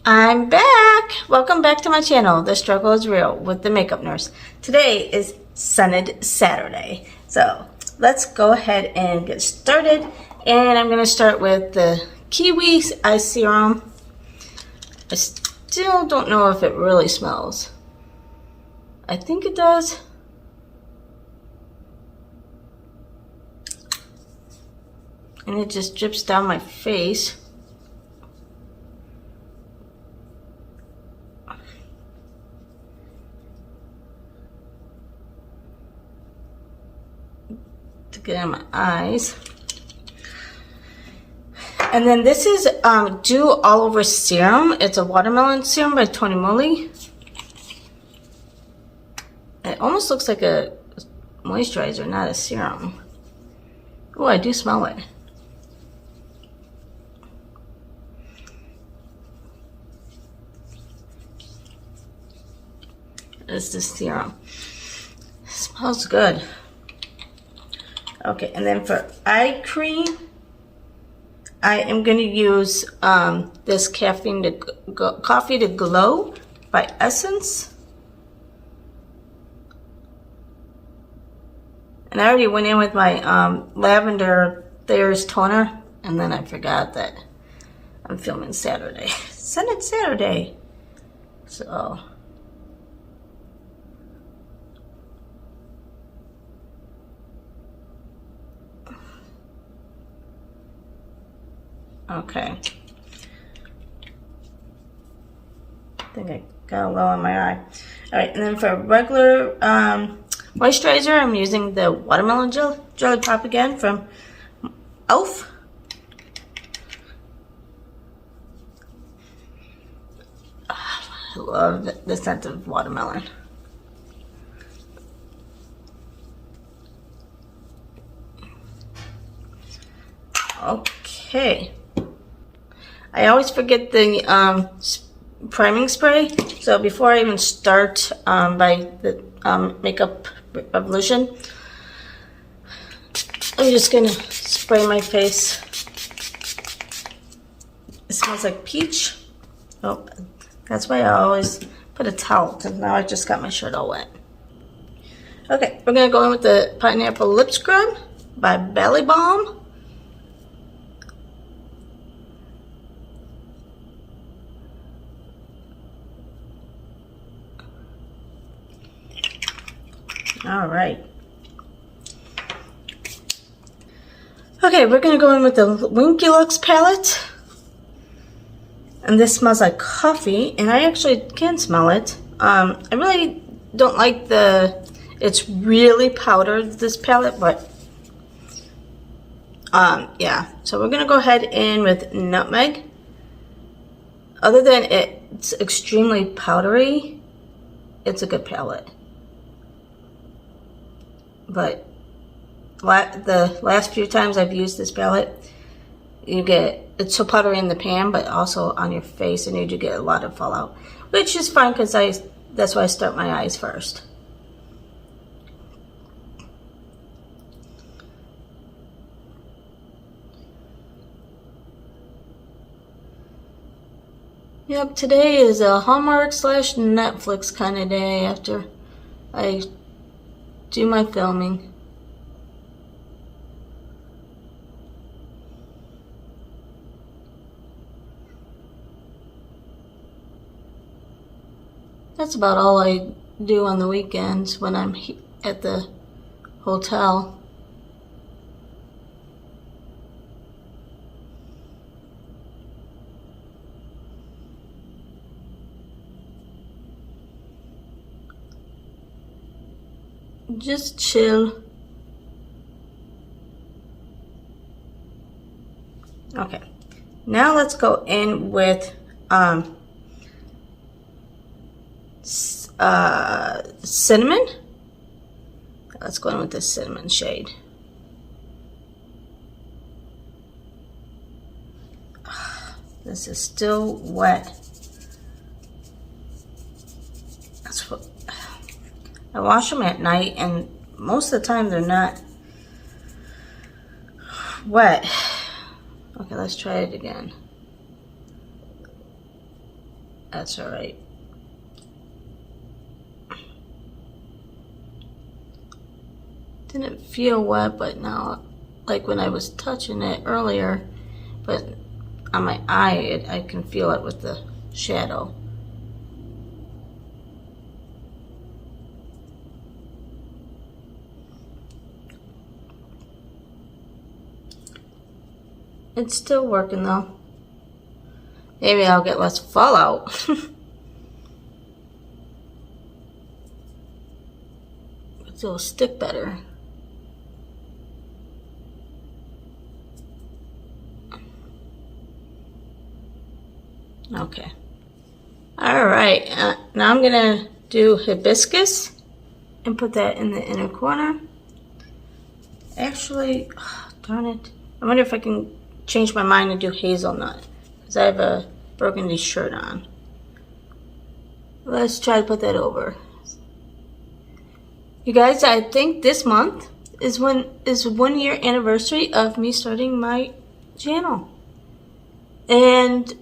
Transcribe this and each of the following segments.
I'm back! Welcome back to my channel, The Struggle is Real with the Makeup Nurse. Today is Scented Saturday. So let's go ahead and get started. And I'm going to start with the Kiwi Eye Serum. I still don't know if it really smells. I think it does. And it just drips down my face. To get in my eyes. And then this is Dew All Over Serum. It's a watermelon serum by Tony Moly. It almost looks like a moisturizer, not a serum. Oh, I do smell it. It's the serum. It smells good. Okay, and then for eye cream, I am going to use this Coffee to Glow by Essence. And I already went in with my Lavender Thayer's toner, and then I forgot that I'm filming Saturday. Scented Saturday. So... okay. I think I got a low in my eye. Alright, and then for regular moisturizer, I'm using the Watermelon Jelly Pop again from e.l.f. I love the scent of watermelon. Okay. I always forget the priming spray, so before I even start by the Makeup Revolution, I'm just gonna spray my face. It smells like peach. Oh, that's why I always put a towel, because now I just got my shirt all wet. Okay, we're gonna go in with the Pineapple Lip Scrub by Belly Balm. All right. Okay, we're gonna go in with the Winky Lux palette. And this smells like coffee, and I actually can smell it. I really don't like it's really powdered, this palette, but yeah. So we're gonna go ahead in with Nutmeg. Other than it's extremely powdery, it's a good palette. But the last few times I've used this palette, it's so powdery in the pan, but also on your face, and you do get a lot of fallout, which is fine because that's why I start my eyes first. Yep, today is a Hallmark / Netflix kind of day after I do my filming. That's about all I do on the weekends when I'm at the hotel. Just chill. Okay, now let's go in with cinnamon. Let's go in with the cinnamon shade. This is still wet. That's what I wash them at night, and most of the time they're not wet. Okay, let's try it again. That's all right. Didn't feel wet, but now, like when I was touching it earlier, but on my eye, I can feel it with the shadow. It's still working though. Maybe I'll get less fallout. It'll stick better. Okay. All right. Now I'm gonna do hibiscus and put that in the inner corner. Actually, oh, darn it. I wonder if I can change my mind and do hazelnut, because I have a burgundy shirt on. Let's try to put that over. You guys, I think this month is 1 year anniversary of me starting my channel. And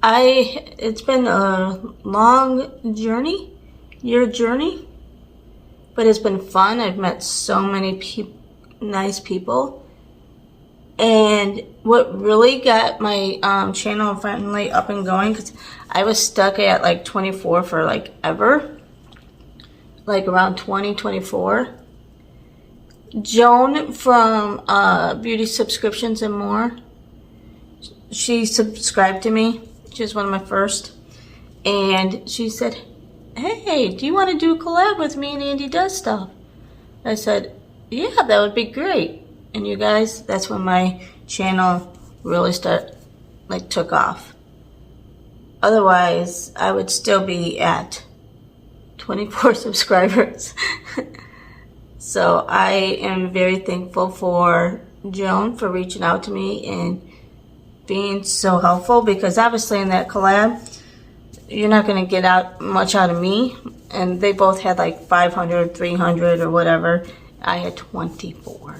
it's been a long journey, but it's been fun. I've met so many nice people. And what really got my channel finally up and going, because I was stuck at like 24 for like ever, like around 2024. Joan from Beauty Subscriptions and More, she subscribed to me. She was one of my first. And she said, hey, do you want to do a collab with me and Andy Does Stuff? I said, yeah, that would be great. And you guys, that's when my channel really took off. Otherwise, I would still be at 24 subscribers. So I am very thankful for Joan for reaching out to me and being so helpful, because obviously in that collab, you're not going to get much out of me. And they both had like 500, 300 or whatever. I had 24.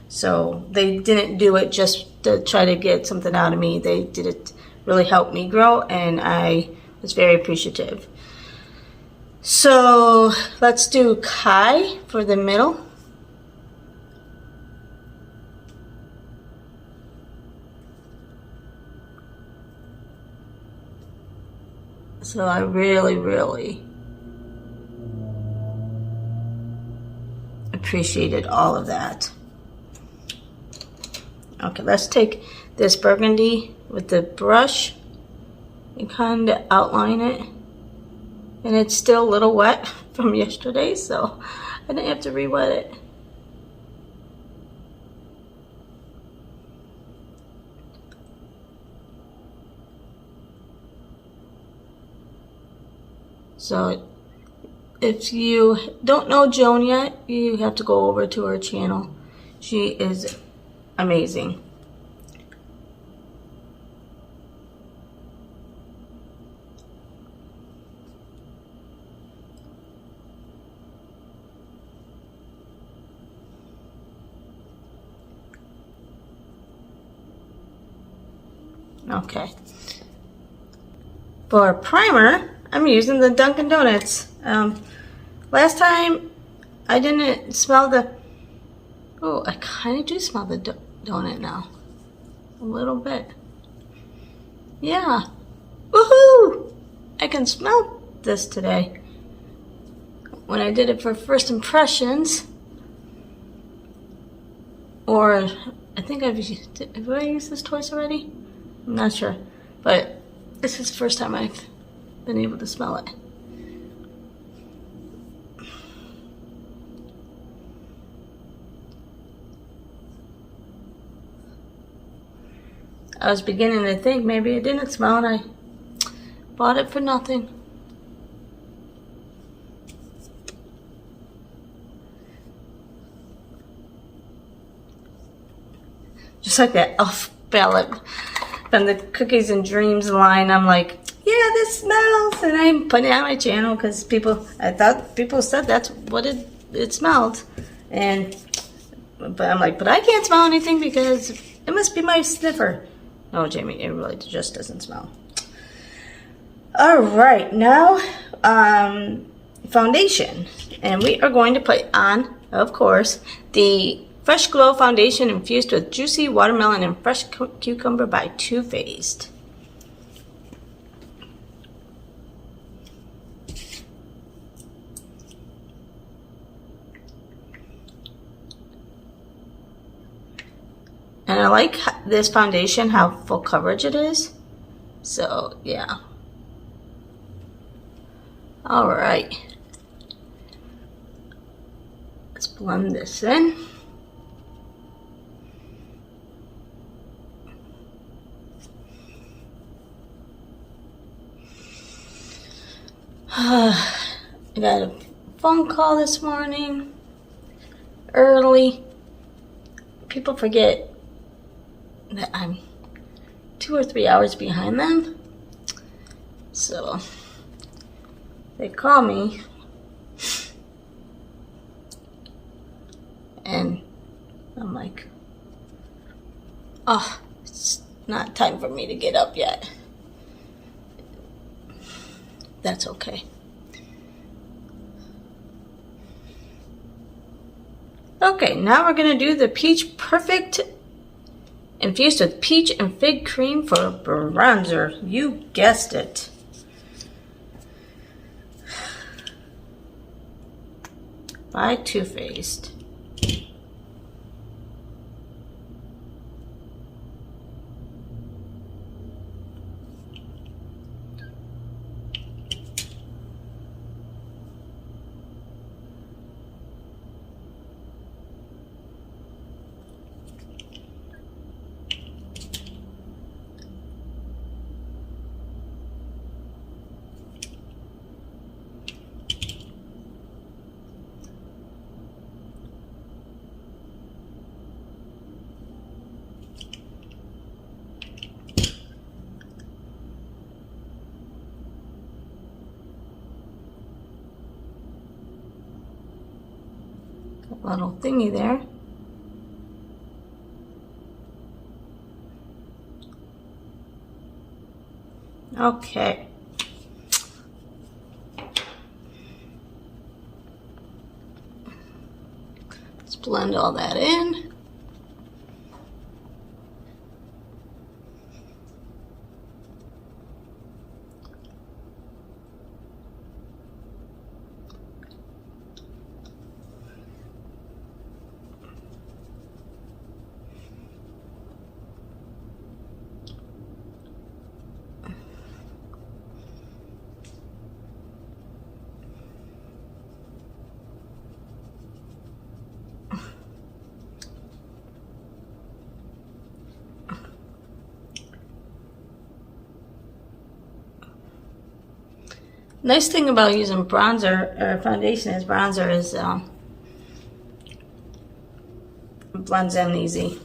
So they didn't do it just to try to get something out of me. They did it really help me grow, and I was very appreciative. So let's do Kai for the middle. So I really appreciated all of that. Okay, let's take this burgundy with the brush and kind of outline it. And it's still a little wet from yesterday, so I didn't have to re-wet it. So if you don't know Joan yet, you have to go over to her channel. She is amazing. Okay. For a primer, I'm using the Dunkin' Donuts. Last time I didn't smell the... Oh, I kind of do smell the donut now. A little bit. Yeah. Woohoo! I can smell this today. When I did it for first impressions, or I think have I used this twice already? I'm not sure. But this is the first time I've been able to smell it. I was beginning to think maybe it didn't smell and I bought it for nothing. Just like that elf ballot from the Cookies and Dreams line. I'm like, yeah, this smells, and I'm putting it on my channel because I thought people said that's what it smelled, but I'm like, but I can't smell anything because it must be my sniffer. Oh, Jamie, it really just doesn't smell. All right, now foundation. And we are going to put on, of course, the Fresh Glow Foundation infused with juicy watermelon and fresh cucumber by Too Faced. And I like this foundation, how full coverage it is. So, yeah. All right. Let's blend this in. I got a phone call this morning, early. People forget that I'm 2 or 3 hours behind them. So they call me and I'm like, oh, it's not time for me to get up yet. That's okay. Okay, now we're going to do the Peach Perfect infused with peach and fig cream for bronzer. You guessed it. By Too Faced. Little thingy there. Okay. Let's blend all that in. Nice thing about using bronzer or foundation is bronzer is blends in easy.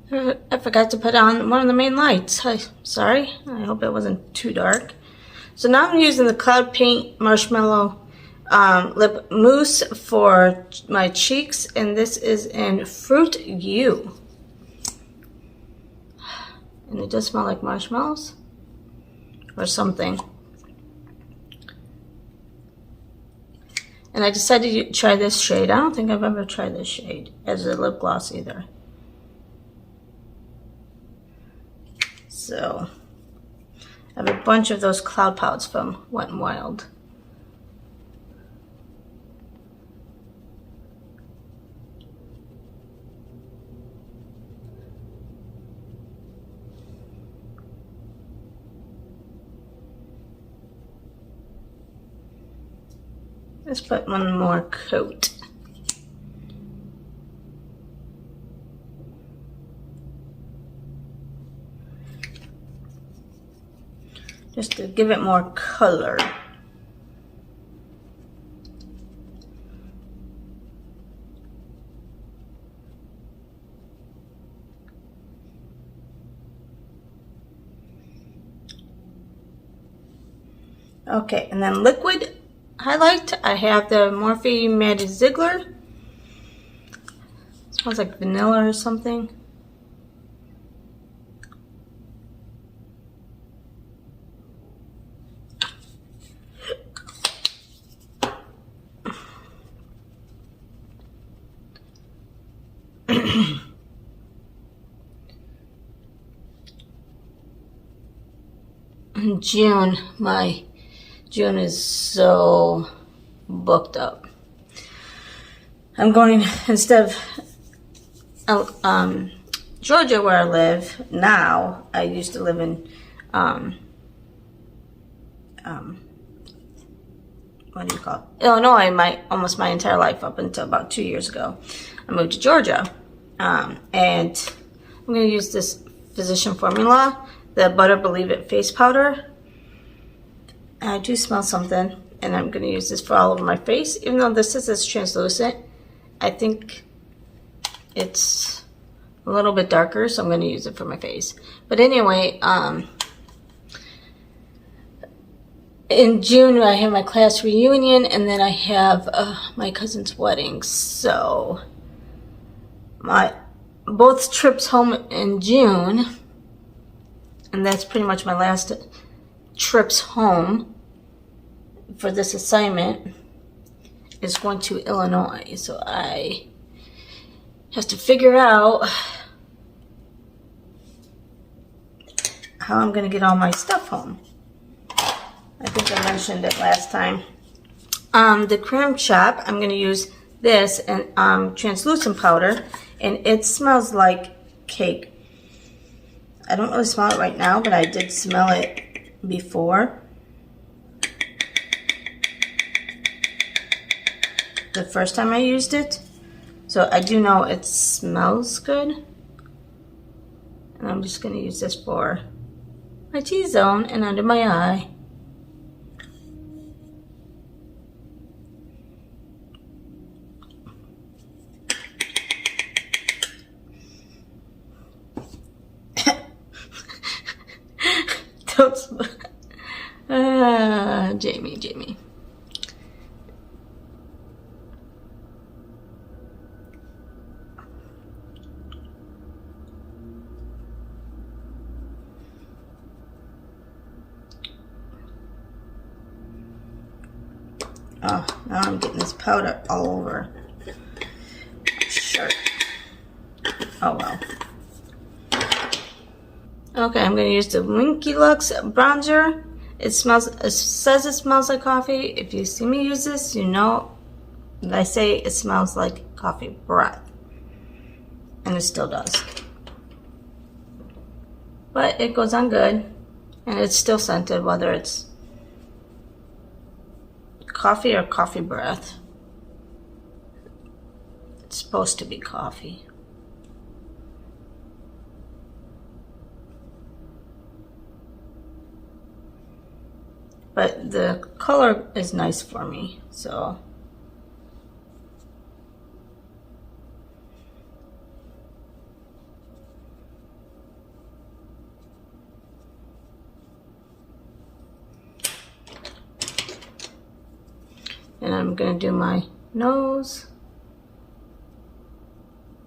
I forgot to put on one of the main lights. Sorry, I hope it wasn't too dark. So now I'm using the Cloud Paint Marshmallow Lip Mousse for my cheeks, and this is in Fruit You. And it does smell like marshmallows or something. And I decided to try this shade. I don't think I've ever tried this shade as a lip gloss either. So I have a bunch of those cloud pouts from Wet n Wild. Let's put one more coat. Just to give it more color. Okay, and then liquid highlight, I have the Morphe Maddie Ziegler. Smells like vanilla or something. June. My June is so booked up. I'm going, instead of Georgia, where I live now, I used to live in what do you call it? Illinois, almost my entire life up until about 2 years ago. I moved to Georgia, and I'm going to use this Physician Formula, the Butter Believe It face powder. I do smell something, and I'm going to use this for all over my face. Even though this is translucent, I think it's a little bit darker, so I'm going to use it for my face. But anyway, in June, I have my class reunion, and then I have my cousin's wedding. So, both trips home in June, and that's pretty much my last trips home for this assignment, is going to Illinois. So I have to figure out how I'm going to get all my stuff home. I think I mentioned it last time. The Creme Shop, I'm going to use this and translucent powder, and it smells like cake. I don't really smell it right now, but I did smell it before. The first time I used it. So I do know it smells good. And I'm just going to use this for my T-zone and under my eye. Jamie. Oh, now I'm getting this powder all over my shirt. Oh well. Okay, I'm going to use the Winky Lux bronzer. It says it smells like coffee. If you see me use this, you know that I say it smells like coffee breath. And it still does. But it goes on good. And it's still scented, whether it's coffee or coffee breath. It's supposed to be coffee. But the color is nice for me, so. And I'm gonna do my nose.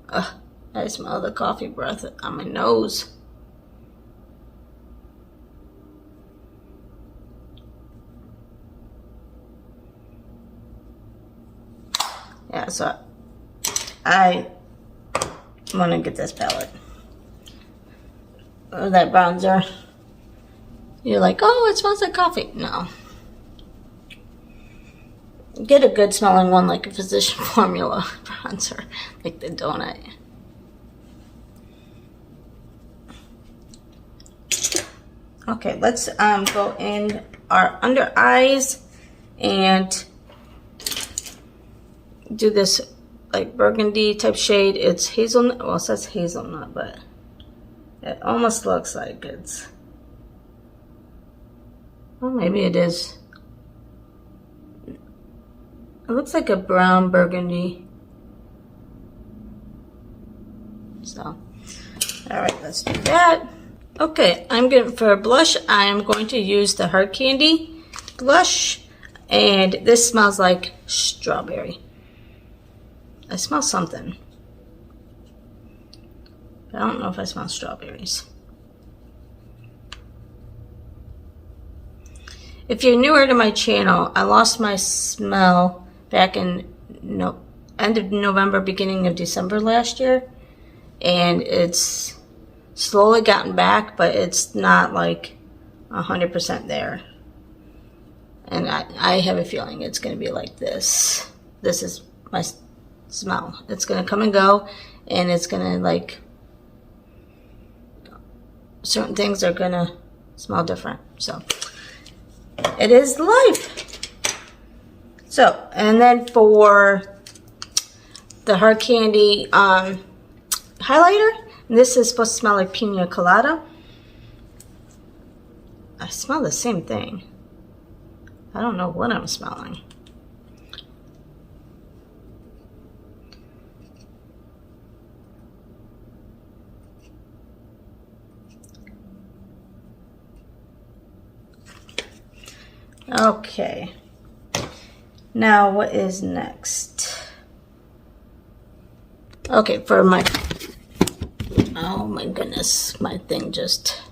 I smell the coffee breath on my nose. Yeah, so I want to get this palette. Or that bronzer. You're like, oh, it smells like coffee. No. Get a good smelling one like a Physician Formula bronzer, like the donut. Okay, let's go in our under eyes and do this like burgundy type shade. It's hazelnut. Well, it says hazelnut, but it almost looks like it's. Well, maybe it is. It looks like a brown burgundy. So, all right, let's do that. Okay, for a blush, I'm going to use the Hard Candy blush, and this smells like strawberry. I smell something. I don't know if I smell strawberries. If you're newer to my channel, I lost my smell back in end of November, beginning of December last year. And it's slowly gotten back, but it's not like 100% there. And I have a feeling it's going to be like this. This is my smell. It's going to come and go, and it's going to, like, certain things are going to smell different. So it is life. So, and then for the hard candy highlighter, this is supposed to smell like pina colada. I smell the same thing. I don't know what I'm smelling. Okay. Now what is next? Okay, for my, oh my goodness, my thing just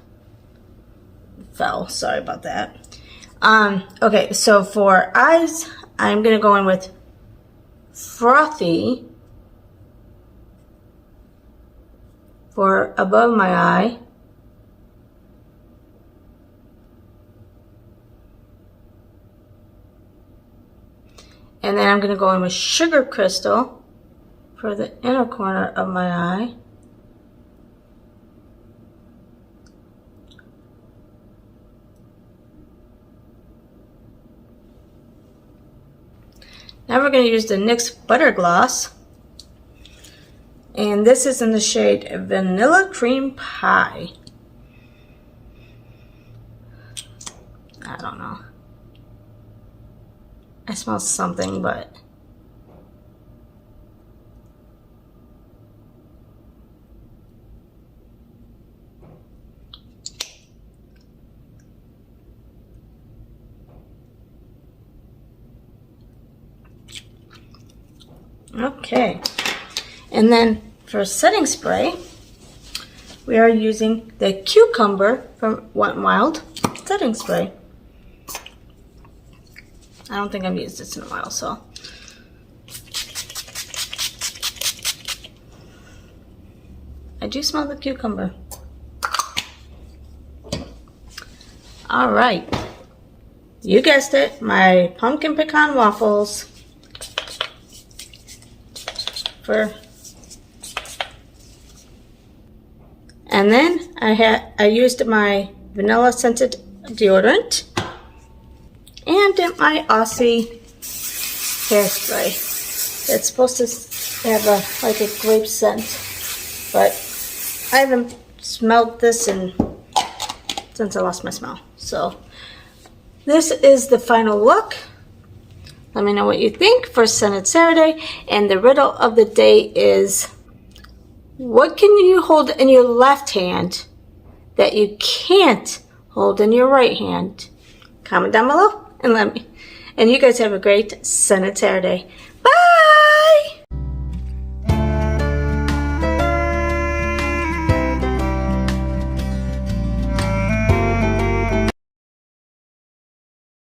fell. Sorry about that. Okay, so for eyes, I'm going to go in with Frothy for above my eye. And then I'm going to go in with Sugar Crystal for the inner corner of my eye. Now we're going to use the NYX Butter Gloss. And this is in the shade Vanilla Cream Pie. I don't know. I smell something, but okay. And then for setting spray, we are using the Cucumber from Wet n Wild setting spray. I don't think I've used this in a while, so. I do smell the cucumber. All right. You guessed it, my pumpkin pecan waffles. And then I used my vanilla scented deodorant and my Aussie hairspray. It's supposed to have like a grape scent, but I haven't smelled this since I lost my smell. So this is the final look. Let me know what you think for Scented Saturday. And the riddle of the day is, what can you hold in your left hand that you can't hold in your right hand? Comment down below and let me. And you guys have a great Scented Saturday.